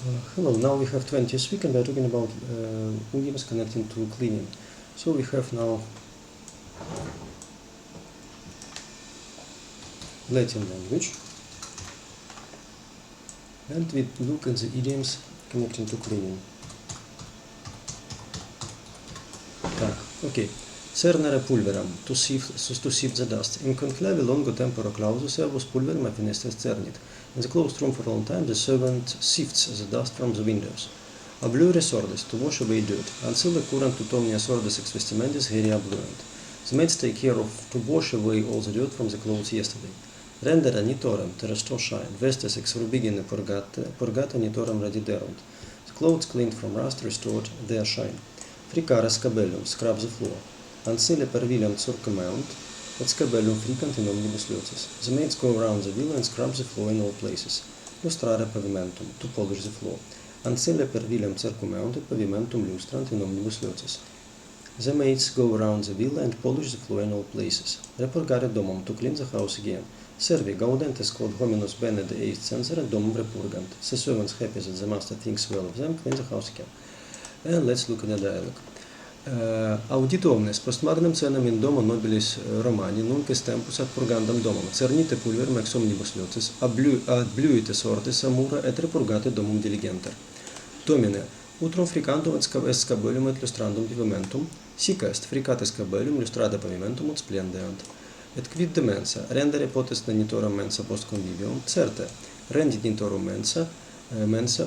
Hello, now we have 20th week and we're talking about idioms connecting to cleaning. So we have now Latin language and we look at the idioms connecting to cleaning. Так, ok. Cernere pulveram, to sift the dust. In conclave longo tempora clausus servus pulverum a fenestres cernit. In the closed room for a long time the servant sifts the dust from the windows. Abluere sordis, to wash away dirt. Ancilla curant ut omnia sordis ex vestimentis heri abluent. The maids take care of to wash away all the dirt from the clothes yesterday. Rendere nitorem, to restore shine. Vestes ex rubigine purgata nitorem rediderunt. The clothes cleaned from rust restored their shine. Fricare scabellum, scrub the floor. Ancilla per villam circumaunt, et scabellum fricant in omnibus lucis. The maids go around the villa and scrub the floor in all places. Lustrare pavimentum, to polish the floor. Ancilla per villam circumaunt et pavimentum lustrant in omnibus lucis. The maids go around the villa and polish the floor in all places. Repurgare domum, to clean the house again. Servi gaudentes quod hominus bene de eist censere domum repurgant. The servants happy that the master thinks well of them, clean the house again. And let's look at the dialogue. Audit omnes post magnum cernam in domo nobilis Romani nunc est tempus ad purgandam domum cernite pulverum ex omnibus lucis abluite sortis amura et repurgate domum diligenter. Domine, utrum fricantum et scabellum et lustrandum pavimentum, sic est fricate scabellum lustrate pavimentum ut splendeant. Et quid de mensa, rendere potest nitorum mensa post convivium, certe, rendit nitorum mensa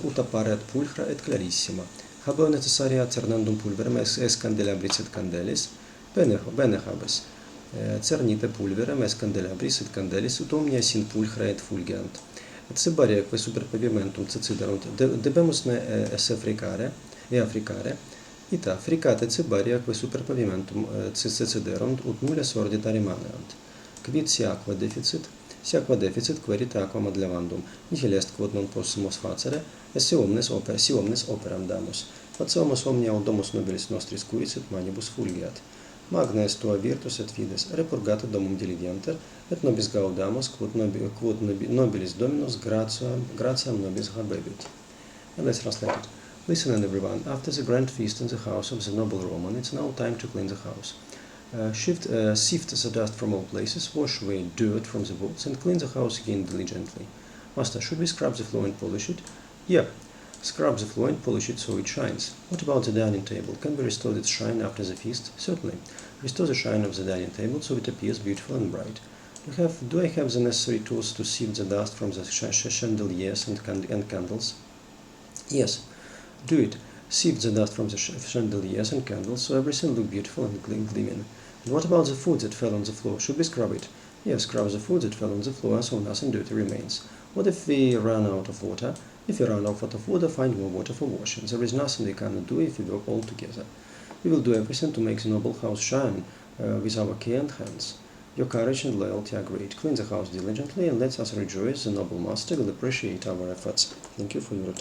ut apparet pulchra et clarissima. Habeo necessaria cernandum pulverem es candelabris et candelis, bene habes. Cernite pulverem es candelabris et candelis ut omnia sin pulchra et fulgeant. Et sebaria que super pavimentum ceciderunt, debemus ne esse fricare, ita fricate sebaria que super pavimentum ceciderunt ut nulle sordita rimaneant. Quid si aqua deficit? Si aqua deficit querit aquam ad levandum, nihil est quod non possumus facere, et si omnes operam damus. Facemus omnia domus nobilis nostris curis et manibus fulgeat. Magna est tua virtus et fides, repurgata domum diligenter, et nobis gaudamus quod nobilis dominus gratiam nobis habebit. And let's translate it. Listen everyone, after the grand feast in the house of the noble Roman, it's now time to clean the house. Sift the dust from all places, wash away dirt from the walls, and clean the house again diligently. Master, should we scrub the floor and polish it? Yeah, scrub the floor and polish it so it shines. What about the dining table? Can we restore its shine after the feast? Certainly. Restore the shine of the dining table so it appears beautiful and bright. Do I have the necessary tools to sift the dust from the chandeliers and candles? Yes, do it. Sift the dust from the chandeliers and candles so everything looks beautiful and gleaming. And what about the food that fell on the floor? Should we scrub it? Yes, scrub the food that fell on the floor so nothing dirty remains. What if we run out of water? If we run out of water, find more water for washing. There is nothing we cannot do if we work all together. We will do everything to make the noble house shine with our care and hands. Your courage and loyalty are great. Clean the house diligently and let us rejoice. The noble master will appreciate our efforts. Thank you for your attention.